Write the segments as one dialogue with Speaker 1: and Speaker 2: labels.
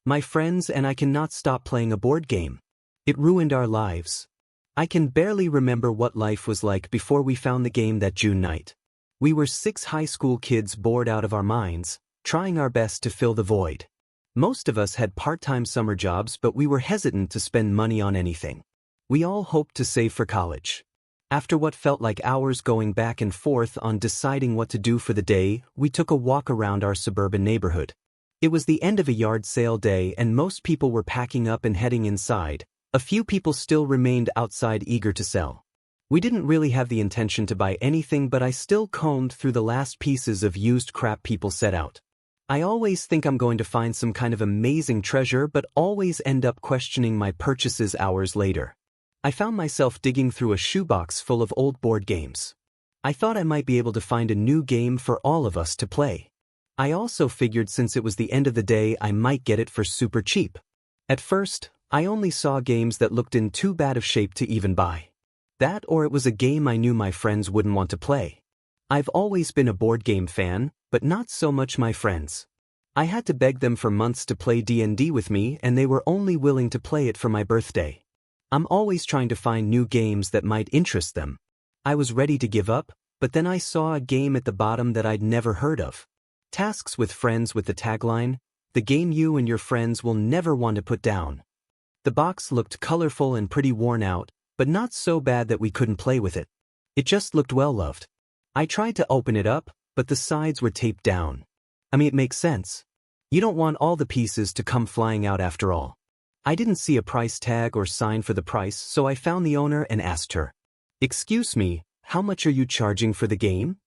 Speaker 1: My friends and I cannot stop playing a board game. It ruined our lives. I can barely remember what life was like before we found the game that June night. We were 6 high school kids bored out of our minds, trying our best to fill the void. Most of us had part-time summer jobs, but we were hesitant to spend money on anything. We all hoped to save for college. After what felt like hours going back and forth on deciding what to do for the day, we took a walk around our suburban neighborhood. It was the end of a yard sale day and most people were packing up and heading inside. A few people still remained outside eager to sell. We didn't really have the intention to buy anything, but I still combed through the last pieces of used crap people set out. I always think I'm going to find some kind of amazing treasure, but always end up questioning my purchases hours later. I found myself digging through a shoebox full of old board games. I thought I might be able to find a new game for all of us to play. I also figured since it was the end of the day I might get it for super cheap. At first, I only saw games that looked in too bad of shape to even buy. That or it was a game I knew my friends wouldn't want to play. I've always been a board game fan, but not so much my friends. I had to beg them for months to play D&D with me and they were only willing to play it for my birthday. I'm always trying to find new games that might interest them. I was ready to give up, but then I saw a game at the bottom that I'd never heard of. Tasks with Friends with the tagline, "The game you and your friends will never want to put down." The box looked colorful and pretty worn out, but not so bad that we couldn't play with it. It just looked well loved. I tried to open it up, but the sides were taped down. I mean, it makes sense. You don't want all the pieces to come flying out after all. I didn't see a price tag or sign for the price, so I found the owner and asked her, "Excuse me, how much are you charging for the game?"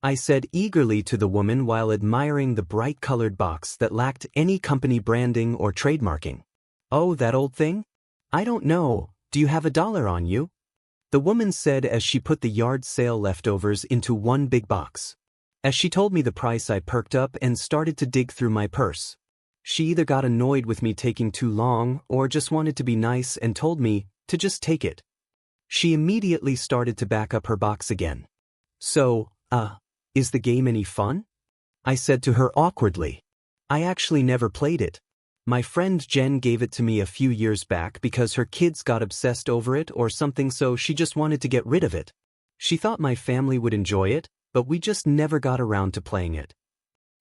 Speaker 1: I said eagerly to the woman while admiring the bright-colored box that lacked any company branding or trademarking. "Oh, that old thing? I don't know, do you have $1 on you?" The woman said as she put the yard sale leftovers into one big box. As she told me the price, I perked up and started to dig through my purse. She either got annoyed with me taking too long or just wanted to be nice and told me to just take it. She immediately started to back up her box again. "So, is the game any fun?" I said to her awkwardly. "I actually never played it. My friend Jen gave it to me a few years back because her kids got obsessed over it or something, so she just wanted to get rid of it. She thought my family would enjoy it, but we just never got around to playing it,"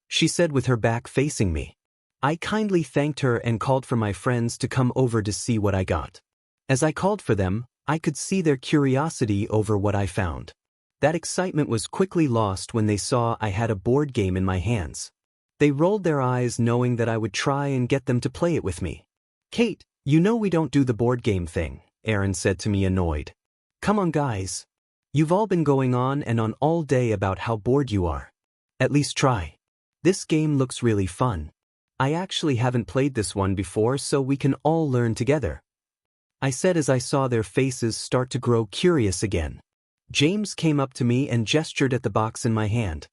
Speaker 1: she said with her back facing me. I kindly thanked her and called for my friends to come over to see what I got. As I called for them, I could see their curiosity over what I found. That excitement was quickly lost when they saw I had a board game in my hands. They rolled their eyes knowing that I would try and get them to play it with me. "Kate, you know we don't do the board game thing," Aaron said to me annoyed. "Come on guys. You've all been going on and on all day about how bored you are. At least try. This game looks really fun. I actually haven't played this one before, so we can all learn together," I said as I saw their faces start to grow curious again. James came up to me and gestured at the box in my hand.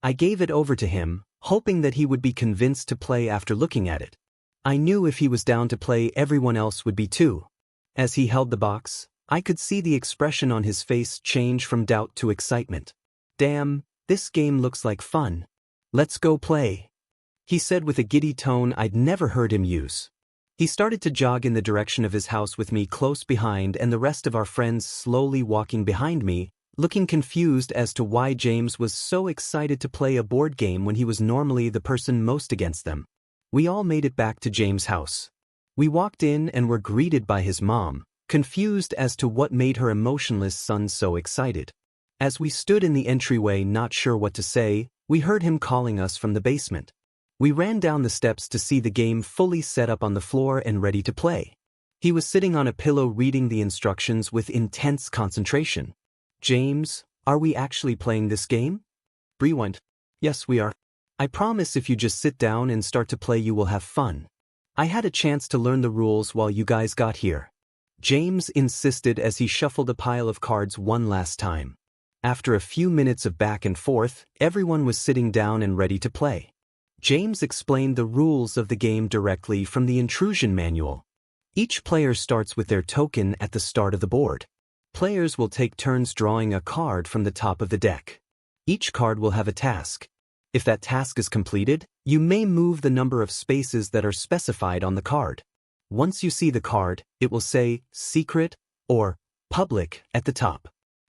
Speaker 1: I gave it over to him, hoping that he would be convinced to play after looking at it. I knew if he was down to play, everyone else would be too. As he held the box, I could see the expression on his face change from doubt to excitement. "Damn, this game looks like fun. Let's go play," he said with a giddy tone I'd never heard him use. He started to jog in the direction of his house with me close behind and the rest of our friends slowly walking behind me, looking confused as to why James was so excited to play a board game when he was normally the person most against them. We all made it back to James' house. We walked in and were greeted by his mom, confused as to what made her emotionless son so excited. As we stood in the entryway not sure what to say, we heard him calling us from the basement. We ran down the steps to see the game fully set up on the floor and ready to play. He was sitting on a pillow reading the instructions with intense concentration. "James, are we actually playing this game?" Bree went, "Yes, we are. I promise if you just sit down and start to play you will have fun. I had a chance to learn the rules while you guys got here," James insisted as he shuffled a pile of cards one last time. After a few minutes of back and forth, everyone was sitting down and ready to play. James explained the rules of the game directly from the intrusion manual. Each player starts with their token at the start of the board. Players will take turns drawing a card from the top of the deck. Each card will have a task. If that task is completed, you may move the number of spaces that are specified on the card. Once you see the card, it will say Secret or Public at the top.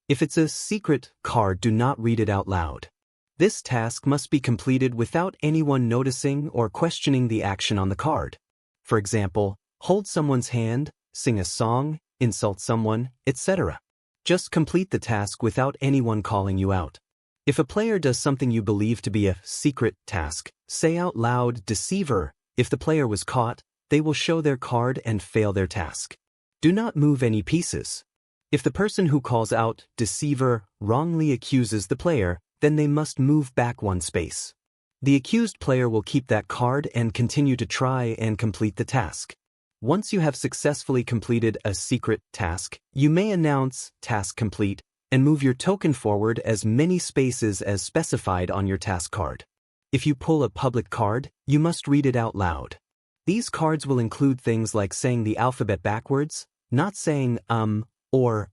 Speaker 1: If it's a secret card, do not read it out loud. This task must be completed without anyone noticing or questioning the action on the card. For example, hold someone's hand, sing a song, insult someone, etc. Just complete the task without anyone calling you out. If a player does something you believe to be a secret task, say out loud "Deceiver." If the player was caught, they will show their card and fail their task. Do not move any pieces. If the person who calls out "Deceiver" wrongly accuses the player, then they must move back one space. The accused player will keep that card and continue to try and complete the task. Once you have successfully completed a secret task, you may announce "Task complete" and move your token forward as many spaces as specified on your task card. If you pull a public card, you must read it out loud. These cards will include things like saying the alphabet backwards, not saying or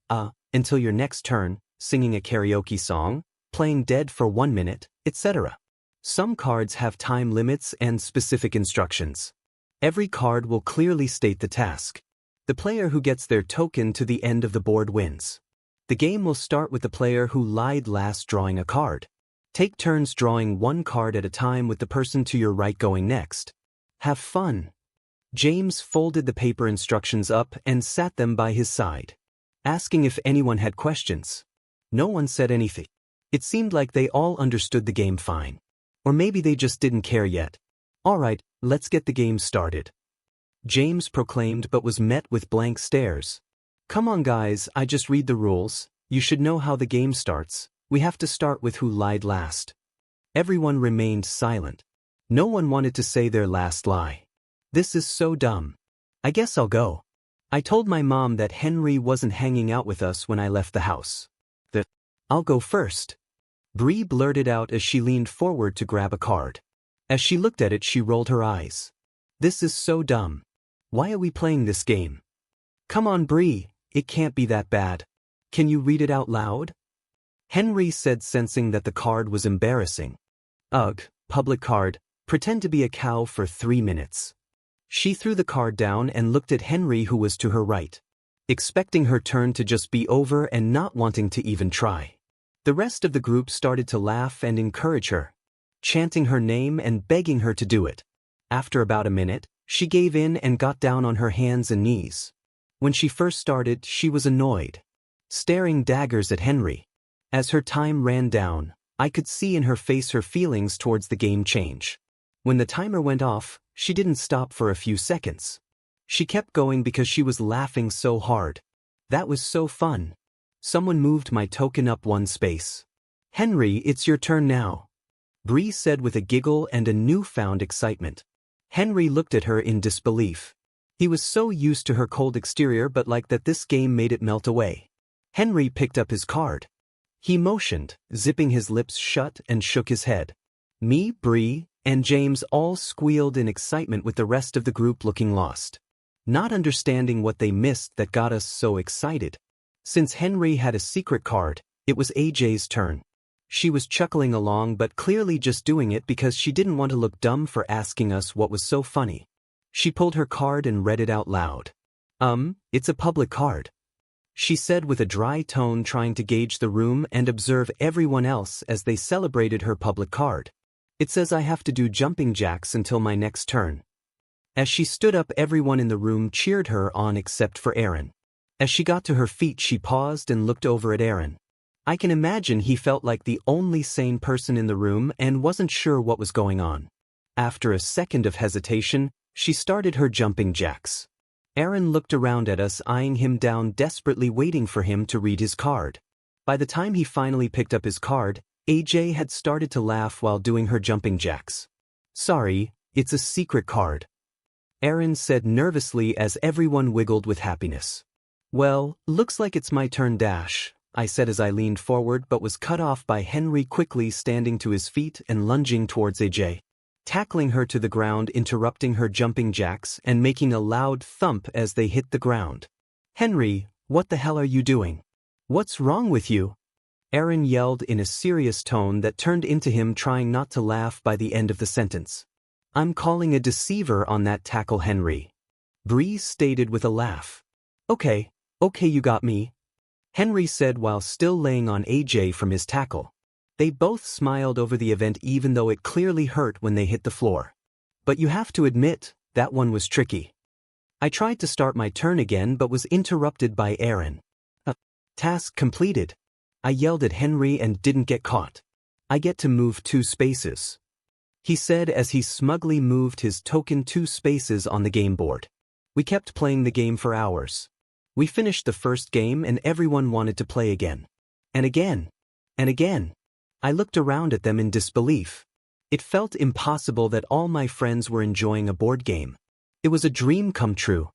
Speaker 1: until your next turn, singing a karaoke song, playing dead for 1 minute, etc. Some cards have time limits and specific instructions. Every card will clearly state the task. The player who gets their token to the end of the board wins. The game will start with the player who lied last drawing a card. Take turns drawing one card at a time with the person to your right going next. Have fun. James folded the paper instructions up and sat them by his side, asking if anyone had questions. No one said anything. It seemed like they all understood the game fine. Or maybe they just didn't care yet. All right, let's get the game started. James proclaimed, but was met with blank stares. Come on guys, I just read the rules. You should know how the game starts. We have to start with who lied last. Everyone remained silent. No one wanted to say their last lie. This is so dumb. I guess I'll go. I told my mom that Henry wasn't hanging out with us when I left the house. I'll go first. Bree blurted out as she leaned forward to grab a card. As she looked at it, she rolled her eyes. This is so dumb. Why are we playing this game? Come on, Bree, it can't be that bad. Can you read it out loud? Henry said, sensing that the card was embarrassing. Ugh, public card, pretend to be a cow for 3 minutes. She threw the card down and looked at Henry, who was to her right, expecting her turn to just be over and not wanting to even try. The rest of the group started to laugh and encourage her, chanting her name and begging her to do it. After about a minute, she gave in and got down on her hands and knees. When she first started, she was annoyed, staring daggers at Henry. As her time ran down, I could see in her face her feelings towards the game change. When the timer went off, she didn't stop for a few seconds. She kept going because she was laughing so hard. That was so fun. Someone moved my token up one space. Henry, it's your turn now. Bree said with a giggle and a newfound excitement. Henry looked at her in disbelief. He was so used to her cold exterior, but like that this game made it melt away. Henry picked up his card. He motioned, zipping his lips shut, and shook his head. Me, Bree, and James all squealed in excitement, with the rest of the group looking lost, not understanding what they missed that got us so excited. Since Henry had a secret card, it was AJ's turn. She was chuckling along, but clearly just doing it because she didn't want to look dumb for asking us what was so funny. She pulled her card and read it out loud. It's a public card, she said with a dry tone, trying to gauge the room and observe everyone else as they celebrated her public card. It says I have to do jumping jacks until my next turn. As she stood up, everyone in the room cheered her on except for Aaron. As she got to her feet, she paused and looked over at Aaron. I can imagine he felt like the only sane person in the room and wasn't sure what was going on. After a second of hesitation, she started her jumping jacks. Aaron looked around at us, eyeing him down, desperately waiting for him to read his card. By the time he finally picked up his card, AJ had started to laugh while doing her jumping jacks. Sorry, it's a secret card, Aaron said nervously as everyone wiggled with happiness. Well, looks like it's my turn, I said as I leaned forward, but was cut off by Henry quickly standing to his feet and lunging towards AJ, tackling her to the ground, interrupting her jumping jacks and making a loud thump as they hit the ground. Henry, what the hell are you doing? What's wrong with you? Aaron yelled in a serious tone that turned into him trying not to laugh by the end of the sentence. I'm calling a deceiver on that tackle, Henry. Bree stated with a laugh. Okay, you got me, Henry said while still laying on AJ from his tackle. They both smiled over the event even though it clearly hurt when they hit the floor. But you have to admit, that one was tricky. I tried to start my turn again but was interrupted by Aaron. Task completed. I yelled at Henry and didn't get caught. I get to move 2 spaces, he said as he smugly moved his token 2 spaces on the game board. We kept playing the game for hours. We finished the first game and everyone wanted to play again. And again. And again. I looked around at them in disbelief. It felt impossible that all my friends were enjoying a board game. It was a dream come true.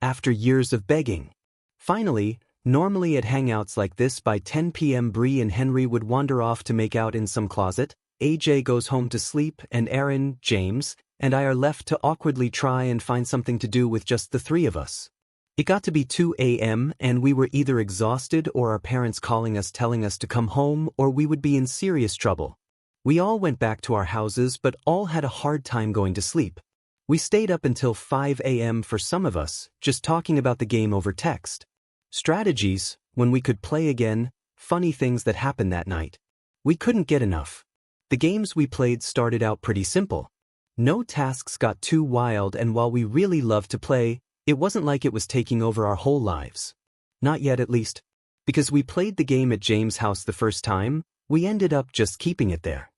Speaker 1: After years of begging. Finally, normally at hangouts like this by 10 p.m. Bree and Henry would wander off to make out in some closet, AJ goes home to sleep and Aaron, James, and I are left to awkwardly try and find something to do with just the 3 of us. It got to be 2 a.m. and we were either exhausted or our parents calling us telling us to come home or we would be in serious trouble. We all went back to our houses but all had a hard time going to sleep. We stayed up until 5 a.m. for some of us, just talking about the game over text. Strategies, when we could play again, funny things that happened that night. We couldn't get enough. The games we played started out pretty simple. No tasks got too wild and while we really loved to play, it wasn't like it was taking over our whole lives. Not yet at least. Because we played the game at James' house the first time, we ended up just keeping it there.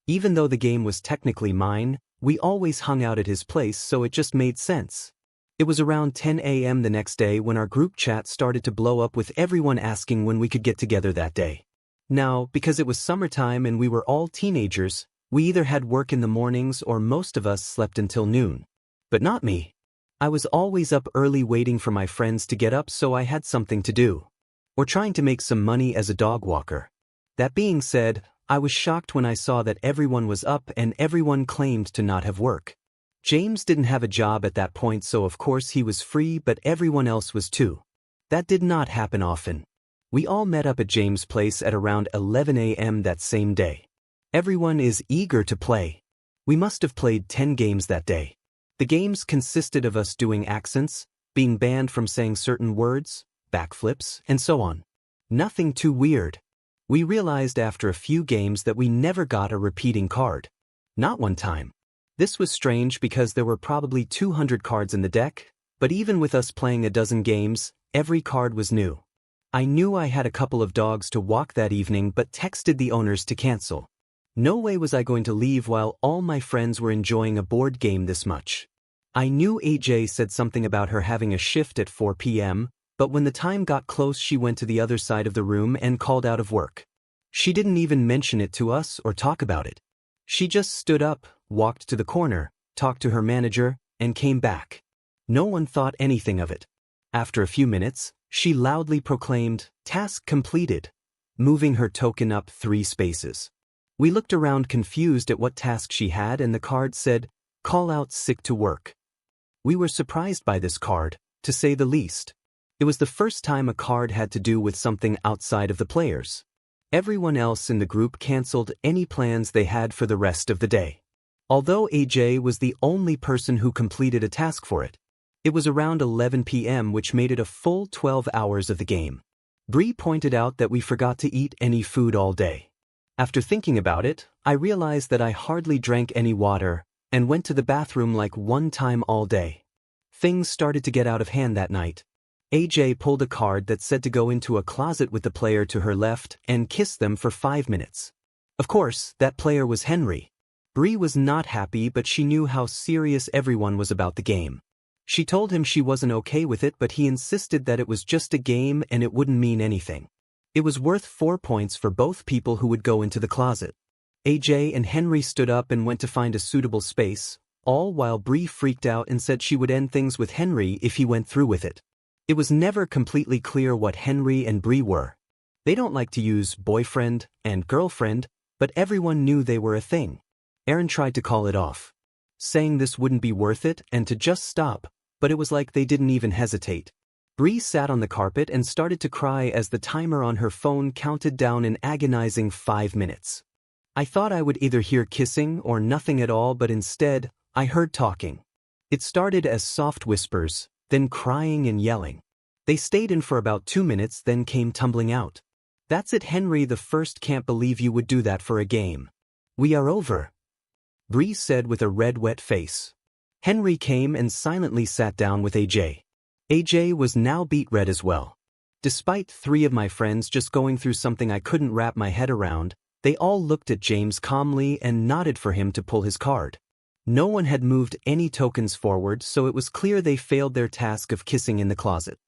Speaker 1: Even though the game was technically mine, we always hung out at his place so it just made sense. It was around 10 a.m. the next day when our group chat started to blow up with everyone asking when we could get together that day. Now, because it was summertime and we were all teenagers, we either had work in the mornings or most of us slept until noon. But not me. I was always up early waiting for my friends to get up so I had something to do. Or trying to make some money as a dog walker. That being said, I was shocked when I saw that everyone was up and everyone claimed to not have work. James didn't have a job at that point so of course he was free but everyone else was too. That did not happen often. We all met up at James' place at around 11 a.m. that same day. Everyone is eager to play. We must have played 10 games that day. The games consisted of us doing accents, being banned from saying certain words, backflips, and so on. Nothing too weird. We realized after a few games that we never got a repeating card. Not one time. This was strange because there were probably 200 cards in the deck, but even with us playing a dozen games, every card was new. I knew I had a couple of dogs to walk that evening but texted the owners to cancel. No way was I going to leave while all my friends were enjoying a board game this much. I knew AJ said something about her having a shift at 4 p.m., but when the time got close she went to the other side of the room and called out of work. She didn't even mention it to us or talk about it. She just stood up, walked to the corner, talked to her manager, and came back. No one thought anything of it. After a few minutes, she loudly proclaimed, "Task completed," moving her token up 3 spaces. We looked around confused at what task she had and the card said, "Call out sick to work." We were surprised by this card, to say the least. It was the first time a card had to do with something outside of the players. Everyone else in the group canceled any plans they had for the rest of the day. Although AJ was the only person who completed a task for it. It was around 11 p.m. which made it a full 12 hours of the game. Bree pointed out that we forgot to eat any food all day. After thinking about it, I realized that I hardly drank any water and went to the bathroom like 1 time all day. Things started to get out of hand that night. AJ pulled a card that said to go into a closet with the player to her left and kiss them for 5 minutes. Of course, that player was Henry. Bree was not happy but she knew how serious everyone was about the game. She told him she wasn't okay with it but he insisted that it was just a game and it wouldn't mean anything. It was worth 4 points for both people who would go into the closet. AJ and Henry stood up and went to find a suitable space, all while Bree freaked out and said she would end things with Henry if he went through with it. It was never completely clear what Henry and Bree were. They don't like to use boyfriend and girlfriend, but everyone knew they were a thing. Aaron tried to call it off, saying this wouldn't be worth it and to just stop, but it was like they didn't even hesitate. Bree sat on the carpet and started to cry as the timer on her phone counted down an agonizing 5 minutes. I thought I would either hear kissing or nothing at all, but instead, I heard talking. It started as soft whispers, then crying and yelling. They stayed in for about 2 minutes, then came tumbling out. "That's it, Henry, the first, can't believe you would do that for a game. We are over," Bree said with a red, wet face. Henry came and silently sat down with AJ. AJ was now beet red as well. Despite 3 of my friends just going through something I couldn't wrap my head around, they all looked at James calmly and nodded for him to pull his card. No one had moved any tokens forward, so it was clear they failed their task of kissing in the closet.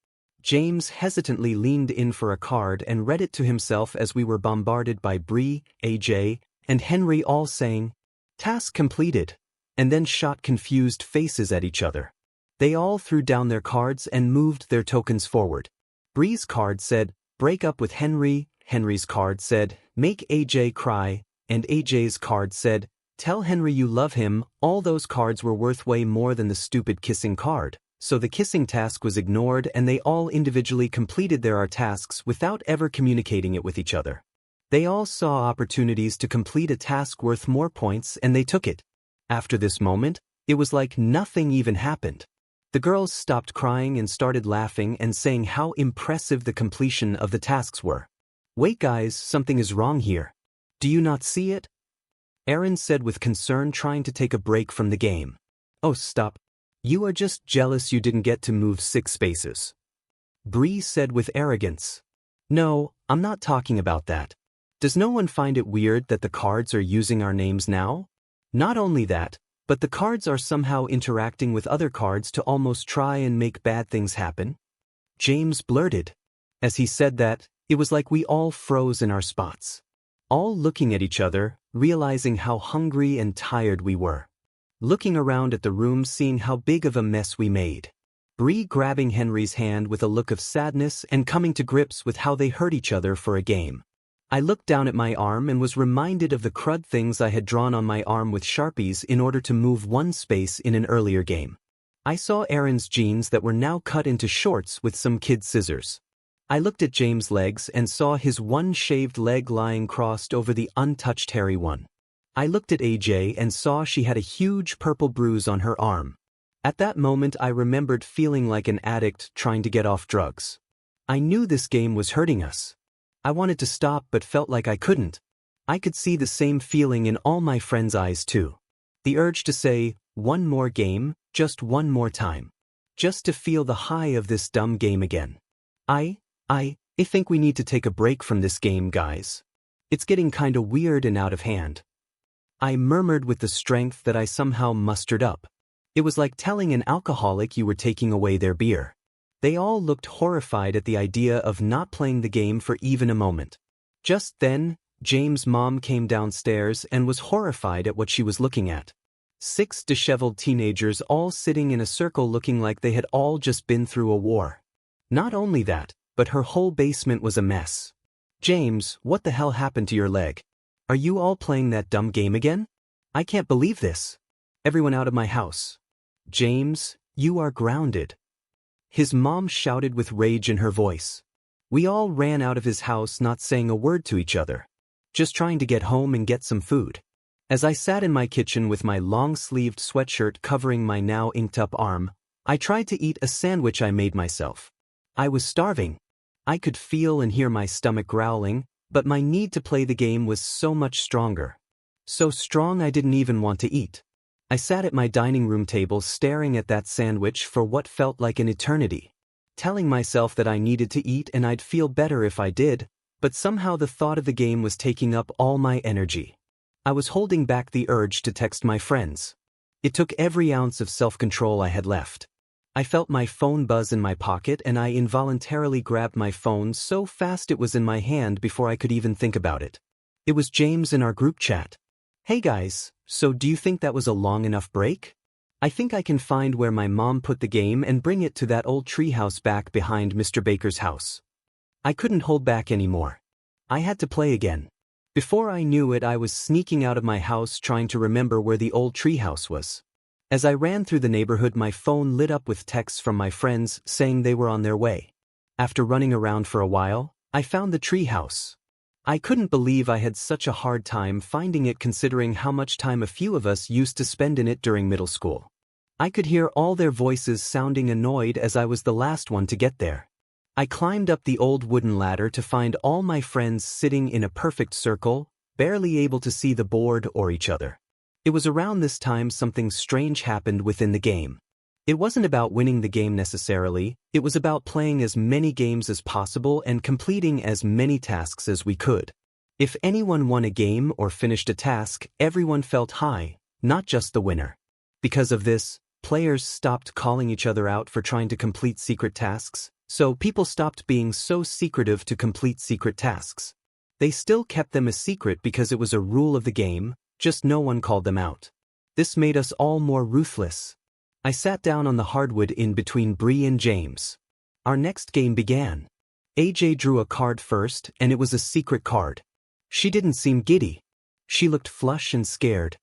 Speaker 1: James hesitantly leaned in for a card and read it to himself as we were bombarded by Bree, AJ, and Henry all saying, "Task completed," and then shot confused faces at each other. They all threw down their cards and moved their tokens forward. Bree's card said, "Break up with Henry," Henry's card said, "Make AJ cry," and AJ's card said, "Tell Henry you love him." All those cards were worth way more than the stupid kissing card. So the kissing task was ignored and they all individually completed their tasks without ever communicating it with each other. They all saw opportunities to complete a task worth more points and they took it. After this moment, it was like nothing even happened. The girls stopped crying and started laughing and saying how impressive the completion of the tasks were. "Wait guys, something is wrong here. Do you not see it?" Aaron said with concern, trying to take a break from the game. "Oh, stop. You are just jealous you didn't get to move 6 spaces." Bree said with arrogance. "No, I'm not talking about that. Does no one find it weird that the cards are using our names now? Not only that, but the cards are somehow interacting with other cards to almost try and make bad things happen?" James blurted. As he said that, it was like we all froze in our spots. All looking at each other, realizing how hungry and tired we were. Looking around at the room, seeing how big of a mess we made. Bree grabbing Henry's hand with a look of sadness and coming to grips with how they hurt each other for a game. I looked down at my arm and was reminded of the crud things I had drawn on my arm with Sharpies in order to move 1 space in an earlier game. I saw Aaron's jeans that were now cut into shorts with some kid scissors. I looked at James' legs and saw his one shaved leg lying crossed over the untouched hairy one. I looked at AJ and saw she had a huge purple bruise on her arm. At that moment I remembered feeling like an addict trying to get off drugs. I knew this game was hurting us. I wanted to stop but felt like I couldn't. I could see the same feeling in all my friends' eyes too. The urge to say, "One more game, just one more time." Just to feel the high of this dumb game again. I think we need to take a break from this game, guys. It's getting kinda weird and out of hand. I murmured with the strength that I somehow mustered up. It was like telling an alcoholic you were taking away their beer. They all looked horrified at the idea of not playing the game for even a moment. Just then, James' mom came downstairs and was horrified at what she was looking at. 6 disheveled teenagers all sitting in a circle looking like they had all just been through a war. Not only that, but her whole basement was a mess. "James, what the hell happened to your leg? Are you all playing that dumb game again? I can't believe this. Everyone out of my house. James, you are grounded." His mom shouted with rage in her voice. We all ran out of his house, not saying a word to each other. Just trying to get home and get some food. As I sat in my kitchen with my long-sleeved sweatshirt covering my now inked-up arm, I tried to eat a sandwich I made myself. I was starving. I could feel and hear my stomach growling, but my need to play the game was so much stronger. So strong I didn't even want to eat. I sat at my dining room table staring at that sandwich for what felt like an eternity, telling myself that I needed to eat and I'd feel better if I did, but somehow the thought of the game was taking up all my energy. I was holding back the urge to text my friends. It took every ounce of self-control I had left. I felt my phone buzz in my pocket and I involuntarily grabbed my phone so fast it was in my hand before I could even think about it. It was James in our group chat. "Hey guys, so do you think that was a long enough break? I think I can find where my mom put the game and bring it to that old treehouse back behind Mr. Baker's house." I couldn't hold back anymore. I had to play again. Before I knew it, I was sneaking out of my house trying to remember where the old treehouse was. As I ran through the neighborhood, my phone lit up with texts from my friends saying they were on their way. After running around for a while, I found the treehouse. I couldn't believe I had such a hard time finding it considering how much time a few of us used to spend in it during middle school. I could hear all their voices sounding annoyed as I was the last one to get there. I climbed up the old wooden ladder to find all my friends sitting in a perfect circle, barely able to see the board or each other. It was around this time something strange happened within the game. It wasn't about winning the game necessarily, it was about playing as many games as possible and completing as many tasks as we could. If anyone won a game or finished a task, everyone felt high, not just the winner. Because of this, players stopped calling each other out for trying to complete secret tasks, so people stopped being so secretive to complete secret tasks. They still kept them a secret because it was a rule of the game, just no one called them out. This made us all more ruthless. I sat down on the hardwood in between Bree and James. Our next game began. AJ drew a card first, and it was a secret card. She didn't seem giddy. She looked flush and scared.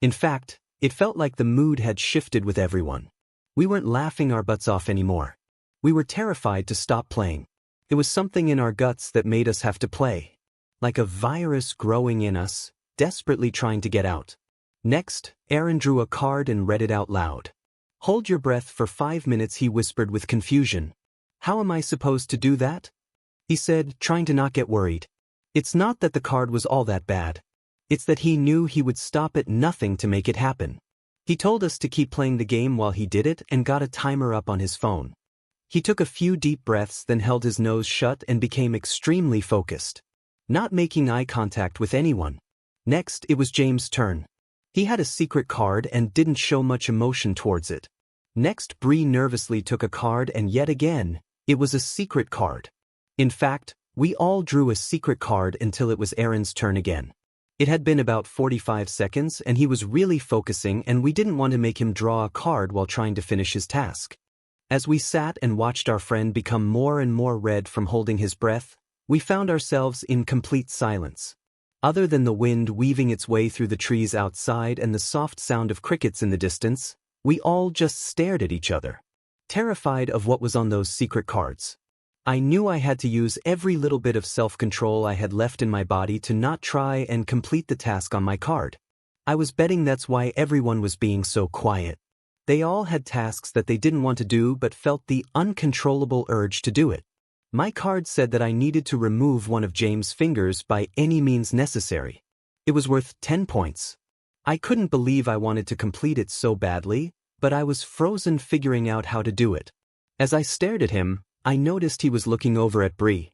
Speaker 1: In fact, it felt like the mood had shifted with everyone. We weren't laughing our butts off anymore. We were terrified to stop playing. It was something in our guts that made us have to play. Like a virus growing in us, desperately trying to get out. Next, Aaron drew a card and read it out loud. "Hold your breath for 5 minutes," he whispered with confusion. "How am I supposed to do that?" he said, trying to not get worried. It's not that the card was all that bad. It's that he knew he would stop at nothing to make it happen. He told us to keep playing the game while he did it and got a timer up on his phone. He took a few deep breaths, then held his nose shut and became extremely focused, not making eye contact with anyone. Next, it was James' turn. He had a secret card and didn't show much emotion towards it. Next, Bree nervously took a card, and yet again, it was a secret card. In fact, we all drew a secret card until it was Aaron's turn again. It had been about 45 seconds and he was really focusing, and we didn't want to make him draw a card while trying to finish his task. As we sat and watched our friend become more and more red from holding his breath, we found ourselves in complete silence. Other than the wind weaving its way through the trees outside and the soft sound of crickets in the distance, we all just stared at each other, terrified of what was on those secret cards. I knew I had to use every little bit of self-control I had left in my body to not try and complete the task on my card. I was betting that's why everyone was being so quiet. They all had tasks that they didn't want to do but felt the uncontrollable urge to do it. My card said that I needed to remove one of James' fingers by any means necessary. It was worth 10 points. I couldn't believe I wanted to complete it so badly, but I was frozen figuring out how to do it. As I stared at him, I noticed he was looking over at Bree.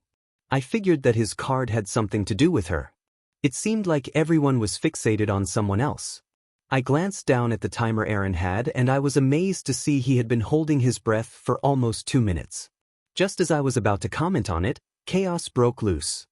Speaker 1: I figured that his card had something to do with her. It seemed like everyone was fixated on someone else. I glanced down at the timer Aaron had, and I was amazed to see he had been holding his breath for almost 2 minutes. Just as I was about to comment on it, chaos broke loose.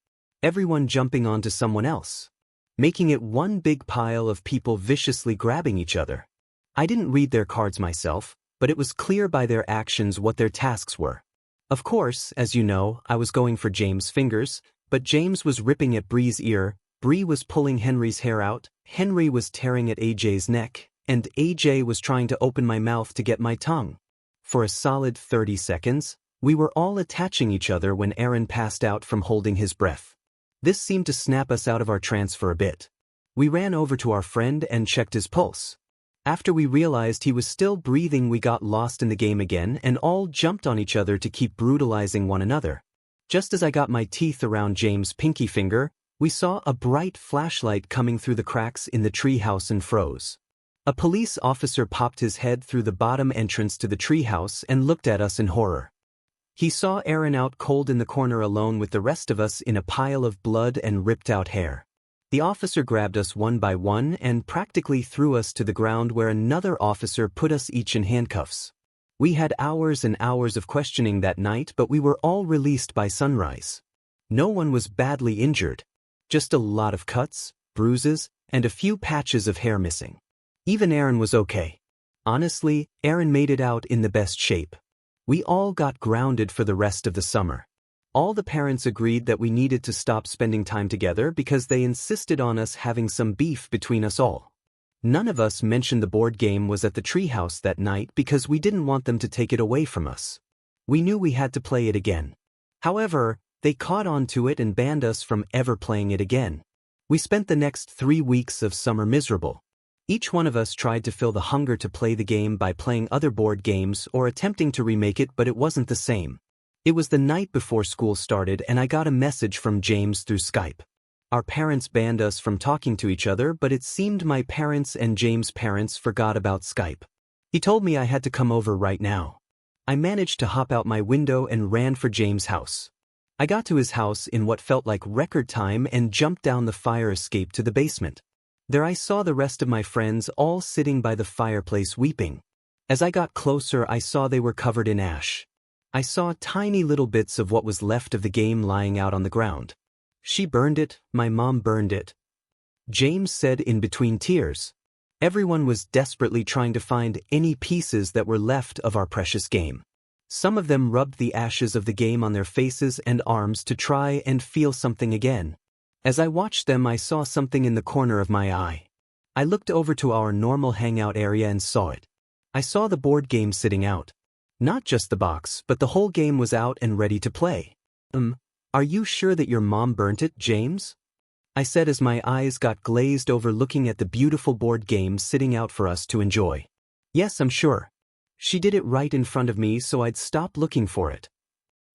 Speaker 1: Everyone jumping onto someone else, making it one big pile of people viciously grabbing each other. I didn't read their cards myself, but it was clear by their actions what their tasks were. Of course, as you know, I was going for James' fingers, but James was ripping at Bree's ear, Bree was pulling Henry's hair out, Henry was tearing at AJ's neck, and AJ was trying to open my mouth to get my tongue. For a solid 30 seconds, we were all attaching each other when Aaron passed out from holding his breath. This seemed to snap us out of our trance for a bit. We ran over to our friend and checked his pulse. After we realized he was still breathing, we got lost in the game again and all jumped on each other to keep brutalizing one another. Just as I got my teeth around James' pinky finger, we saw a bright flashlight coming through the cracks in the treehouse and froze. A police officer popped his head through the bottom entrance to the treehouse and looked at us in horror. He saw Aaron out cold in the corner alone with the rest of us in a pile of blood and ripped out hair. The officer grabbed us one by one and practically threw us to the ground, where another officer put us each in handcuffs. We had hours and hours of questioning that night, but we were all released by sunrise. No one was badly injured, just a lot of cuts, bruises, and a few patches of hair missing. Even Aaron was okay. Honestly, Aaron made it out in the best shape. We all got grounded for the rest of the summer. All the parents agreed that we needed to stop spending time together because they insisted on us having some beef between us all. None of us mentioned the board game was at the treehouse that night because we didn't want them to take it away from us. We knew we had to play it again. However, they caught on to it and banned us from ever playing it again. We spent the next 3 weeks of summer miserable. Each one of us tried to fill the hunger to play the game by playing other board games or attempting to remake it, but it wasn't the same. It was the night before school started and I got a message from James through Skype. Our parents banned us from talking to each other, but it seemed my parents and James' parents forgot about Skype. He told me I had to come over right now. I managed to hop out my window and ran for James' house. I got to his house in what felt like record time and jumped down the fire escape to the basement. There I saw the rest of my friends all sitting by the fireplace weeping. As I got closer, I saw they were covered in ash. I saw tiny little bits of what was left of the game lying out on the ground. She burned it, my mom burned it. James said in between tears. Everyone was desperately trying to find any pieces that were left of our precious game. Some of them rubbed the ashes of the game on their faces and arms to try and feel something again. As I watched them, I saw something in the corner of my eye. I looked over to our normal hangout area and saw it. I saw the board game sitting out. Not just the box, but the whole game was out and ready to play. Are you sure that your mom burnt it, James? I said as my eyes got glazed over looking at the beautiful board game sitting out for us to enjoy. Yes, I'm sure. She did it right in front of me, so I'd stop looking for it.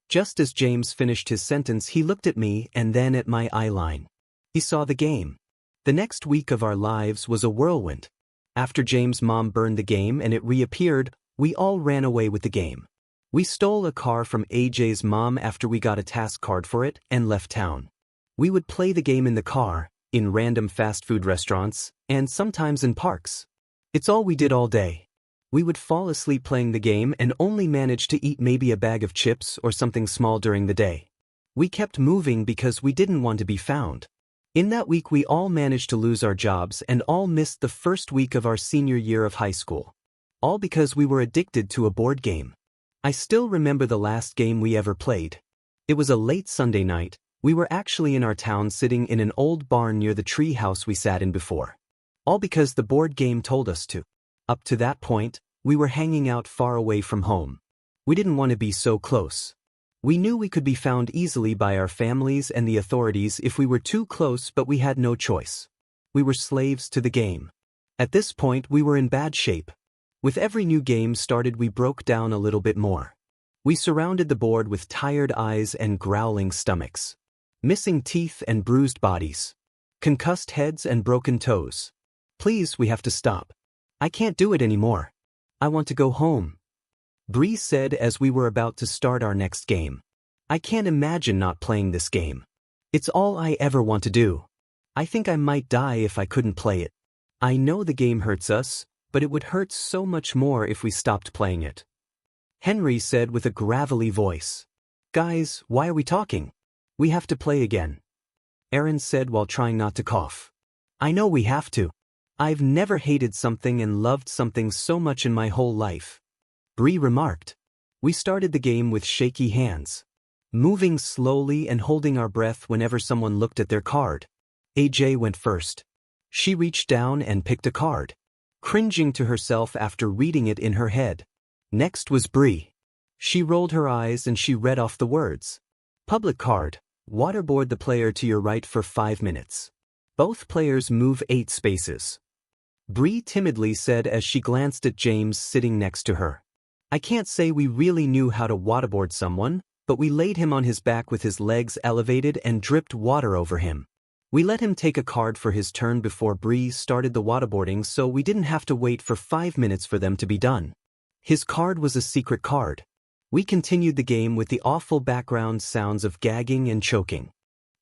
Speaker 1: Just as James finished his sentence, he looked at me and then at my eyeline. He saw the game. The next week of our lives was a whirlwind. After James' mom burned the game and it reappeared, we all ran away with the game. We stole a car from AJ's mom after we got a task card for it and left town. We would play the game in the car, in random fast food restaurants, and sometimes in parks. It's all we did all day. We would fall asleep playing the game and only manage to eat maybe a bag of chips or something small during the day. We kept moving because we didn't want to be found. In that week we all managed to lose our jobs and all missed the first week of our senior year of high school. All because we were addicted to a board game. I still remember the last game we ever played. It was a late Sunday night. We were actually in our town sitting in an old barn near the tree house we sat in before. All because the board game told us to. Up to that point, we were hanging out far away from home. We didn't want to be so close. We knew we could be found easily by our families and the authorities if we were too close, but we had no choice. We were slaves to the game. At this point, we were in bad shape. With every new game started, we broke down a little bit more. We surrounded the board with tired eyes and growling stomachs. Missing teeth and bruised bodies. Concussed heads and broken toes. Please, we have to stop. I can't do it anymore. I want to go home. Bree said as we were about to start our next game. I can't imagine not playing this game. It's all I ever want to do. I think I might die if I couldn't play it. I know the game hurts us, but it would hurt so much more if we stopped playing it. Henry said with a gravelly voice. Guys, why are we talking? We have to play again. Aaron said while trying not to cough. I know we have to. I've never hated something and loved something so much in my whole life. Bree remarked. We started the game with shaky hands, moving slowly and holding our breath whenever someone looked at their card. AJ went first. She reached down and picked a card, cringing to herself after reading it in her head. Next was Bree. She rolled her eyes and she read off the words. Public card. Waterboard the player to your right for 5 minutes. Both players move 8 spaces. Bree timidly said as she glanced at James sitting next to her. I can't say we really knew how to waterboard someone, but we laid him on his back with his legs elevated and dripped water over him. We let him take a card for his turn before Bree started the waterboarding, so we didn't have to wait for 5 minutes for them to be done. His card was a secret card. We continued the game with the awful background sounds of gagging and choking.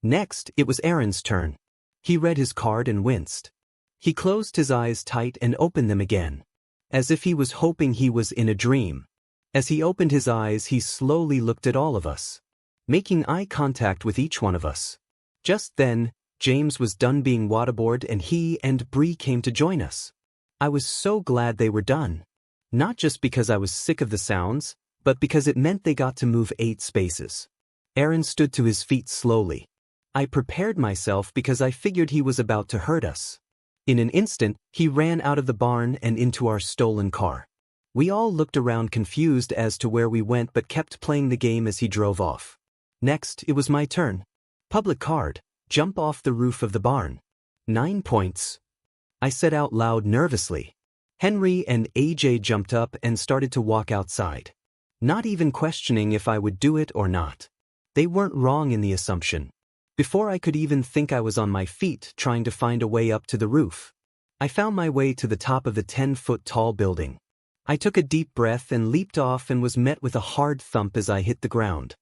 Speaker 1: Next, it was Aaron's turn. He read his card and winced. He closed his eyes tight and opened them again, as if he was hoping he was in a dream. As he opened his eyes, he slowly looked at all of us, making eye contact with each one of us. Just then, James was done being waterboarded and he and Bree came to join us. I was so glad they were done. Not just because I was sick of the sounds, but because it meant they got to move 8 spaces. Aaron stood to his feet slowly. I prepared myself because I figured he was about to hurt us. In an instant, he ran out of the barn and into our stolen car. We all looked around confused as to where we went but kept playing the game as he drove off. Next, it was my turn. Public card, jump off the roof of the barn. 9 points. I said out loud nervously. Henry and AJ jumped up and started to walk outside, not even questioning if I would do it or not. They weren't wrong in the assumption. Before I could even think I was on my feet trying to find a way up to the roof. I found my way to the top of the 10-foot-tall building. I took a deep breath and leaped off and was met with a hard thump as I hit the ground.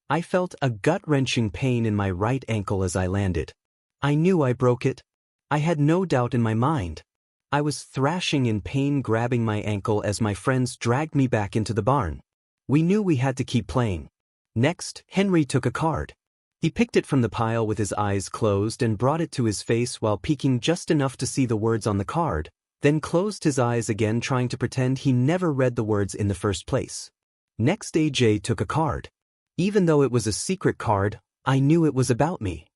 Speaker 1: I felt a gut-wrenching pain in my right ankle as I landed. I knew I broke it. I had no doubt in my mind. I was thrashing in pain, grabbing my ankle as my friends dragged me back into the barn. We knew we had to keep playing. Next, Henry took a card. He picked it from the pile with his eyes closed and brought it to his face while peeking just enough to see the words on the card, then closed his eyes again trying to pretend he never read the words in the first place. Next, AJ took a card. Even though it was a secret card, I knew it was about me.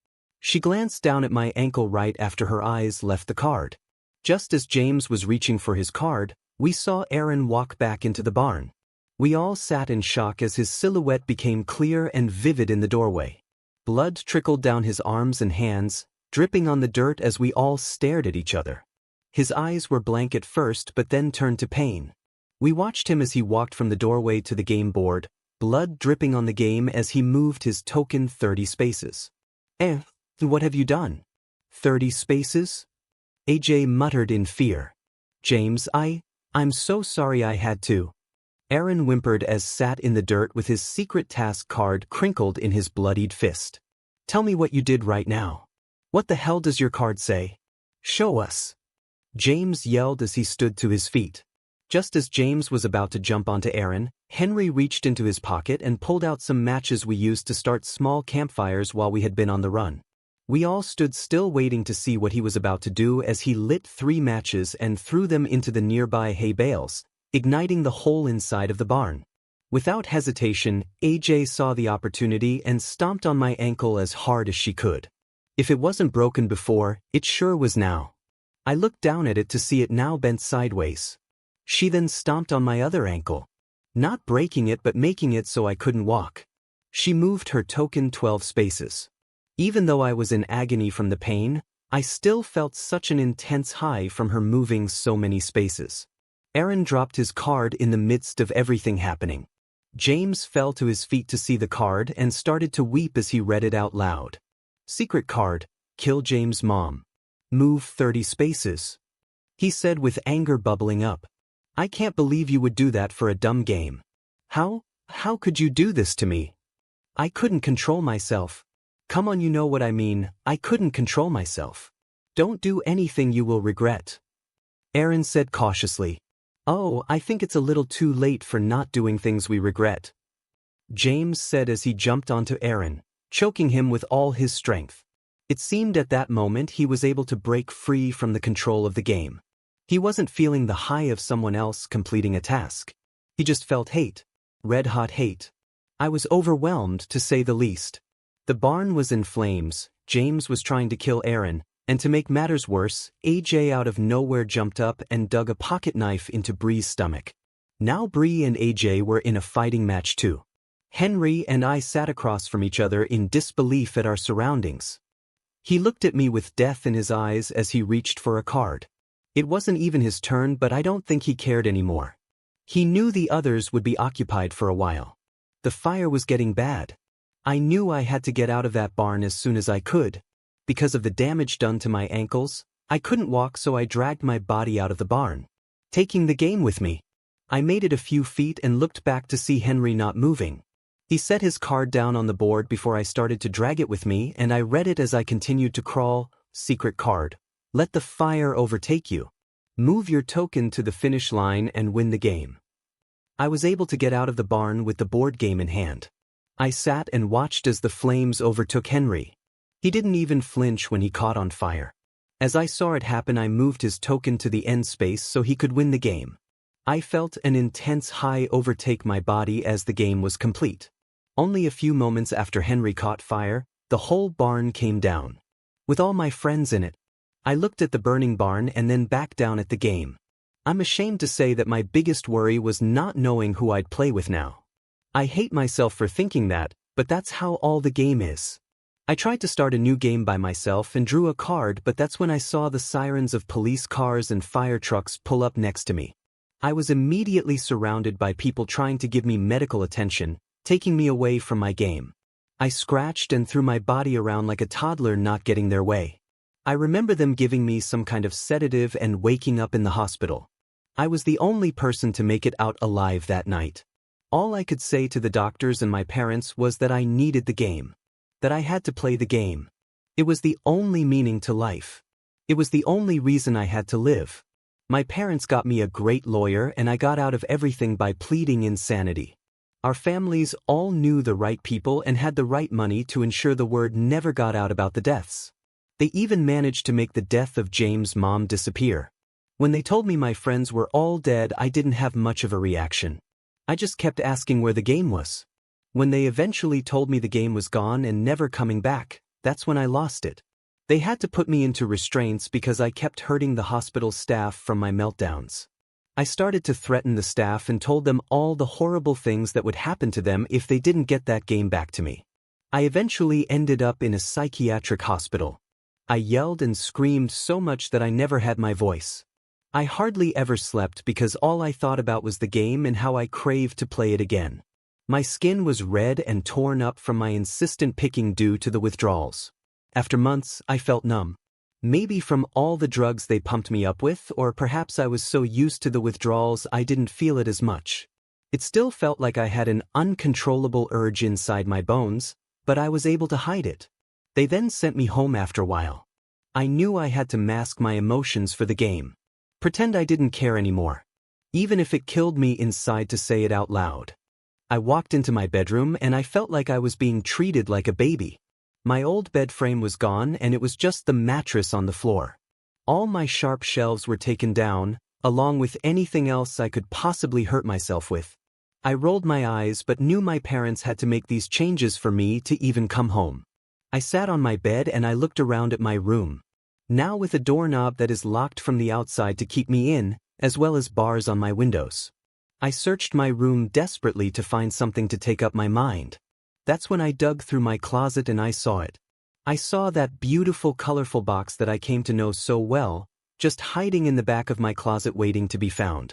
Speaker 1: She glanced down at my ankle right after her eyes left the card. Just as James was reaching for his card, we saw Aaron walk back into the barn. We all sat in shock as his silhouette became clear and vivid in the doorway. Blood trickled down his arms and hands, dripping on the dirt as we all stared at each other. His eyes were blank at first but then turned to pain. We watched him as he walked from the doorway to the game board, blood dripping on the game as he moved his token 30 spaces. What have you done? 30 spaces? AJ muttered in fear. James, I'm so sorry I had to. Aaron whimpered as sat in the dirt with his secret task card crinkled in his bloodied fist. Tell me what you did right now. What the hell does your card say? Show us. James yelled as he stood to his feet. Just as James was about to jump onto Aaron, Henry reached into his pocket and pulled out some matches we used to start small campfires while we had been on the run. We all stood still waiting to see what he was about to do as he lit 3 matches and threw them into the nearby hay bales, igniting the hole inside of the barn. Without hesitation, AJ saw the opportunity and stomped on my ankle as hard as she could. If it wasn't broken before, it sure was now. I looked down at it to see it now bent sideways. She then stomped on my other ankle, not breaking it but making it so I couldn't walk. She moved her token 12 spaces. Even though I was in agony from the pain, I still felt such an intense high from her moving so many spaces. Aaron dropped his card in the midst of everything happening. James fell to his feet to see the card and started to weep as he read it out loud. Secret card, kill James' mom. Move 30 spaces. He said with anger bubbling up. I can't believe you would do that for a dumb game. How could you do this to me? I couldn't control myself. Come on, you know what I mean, I couldn't control myself. Don't do anything you will regret. Aaron said cautiously. Oh, I think it's a little too late for not doing things we regret. James said as he jumped onto Aaron, choking him with all his strength. It seemed at that moment he was able to break free from the control of the game. He wasn't feeling the high of someone else completing a task. He just felt hate. Red-hot hate. I was overwhelmed, to say the least. The barn was in flames, James was trying to kill Aaron, and to make matters worse, AJ out of nowhere jumped up and dug a pocket knife into Bree's stomach. Now Bree and AJ were in a fighting match too. Henry and I sat across from each other in disbelief at our surroundings. He looked at me with death in his eyes as he reached for a card. It wasn't even his turn, but I don't think he cared anymore. He knew the others would be occupied for a while. The fire was getting bad. I knew I had to get out of that barn as soon as I could. Because of the damage done to my ankles, I couldn't walk, so I dragged my body out of the barn, taking the game with me. I made it a few feet and looked back to see Henry not moving. He set his card down on the board before I started to drag it with me, and I read it as I continued to crawl. Secret card. Let the fire overtake you. Move your token to the finish line and win the game. I was able to get out of the barn with the board game in hand. I sat and watched as the flames overtook Henry. He didn't even flinch when he caught on fire. As I saw it happen, I moved his token to the end space so he could win the game. I felt an intense high overtake my body as the game was complete. Only a few moments after Henry caught fire, the whole barn came down. With all my friends in it. I looked at the burning barn and then back down at the game. I'm ashamed to say that my biggest worry was not knowing who I'd play with now. I hate myself for thinking that, but that's how all the game is. I tried to start a new game by myself and drew a card, but that's when I saw the sirens of police cars and fire trucks pull up next to me. I was immediately surrounded by people trying to give me medical attention, taking me away from my game. I scratched and threw my body around like a toddler not getting their way. I remember them giving me some kind of sedative and waking up in the hospital. I was the only person to make it out alive that night. All I could say to the doctors and my parents was that I needed the game. That I had to play the game. It was the only meaning to life. It was the only reason I had to live. My parents got me a great lawyer and I got out of everything by pleading insanity. Our families all knew the right people and had the right money to ensure the word never got out about the deaths. They even managed to make the death of James' mom disappear. When they told me my friends were all dead, I didn't have much of a reaction. I just kept asking where the game was. When they eventually told me the game was gone and never coming back, that's when I lost it. They had to put me into restraints because I kept hurting the hospital staff from my meltdowns. I started to threaten the staff and told them all the horrible things that would happen to them if they didn't get that game back to me. I eventually ended up in a psychiatric hospital. I yelled and screamed so much that I never had my voice. I hardly ever slept because all I thought about was the game and how I craved to play it again. My skin was red and torn up from my insistent picking due to the withdrawals. After months, I felt numb. Maybe from all the drugs they pumped me up with, or perhaps I was so used to the withdrawals I didn't feel it as much. It still felt like I had an uncontrollable urge inside my bones, but I was able to hide it. They then sent me home after a while. I knew I had to mask my emotions for the game. Pretend I didn't care anymore. Even if it killed me inside to say it out loud. I walked into my bedroom and I felt like I was being treated like a baby. My old bed frame was gone and it was just the mattress on the floor. All my sharp shelves were taken down, along with anything else I could possibly hurt myself with. I rolled my eyes but knew my parents had to make these changes for me to even come home. I sat on my bed and I looked around at my room. Now with a doorknob that is locked from the outside to keep me in, as well as bars on my windows. I searched my room desperately to find something to take up my mind. That's when I dug through my closet and I saw it. I saw that beautiful colorful box that I came to know so well, just hiding in the back of my closet waiting to be found.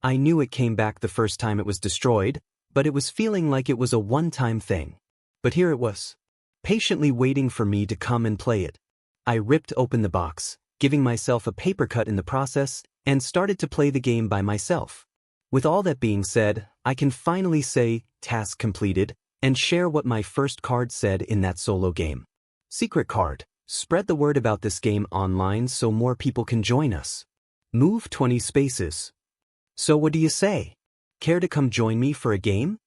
Speaker 1: I knew it came back the first time it was destroyed, but it was feeling like it was a one-time thing. But here it was, patiently waiting for me to come and play it. I ripped open the box, giving myself a paper cut in the process, and started to play the game by myself. With all that being said, I can finally say, task completed, and share what my first card said in that solo game. Secret card. Spread the word about this game online so more people can join us. Move 20 spaces. So what do you say? Care to come join me for a game?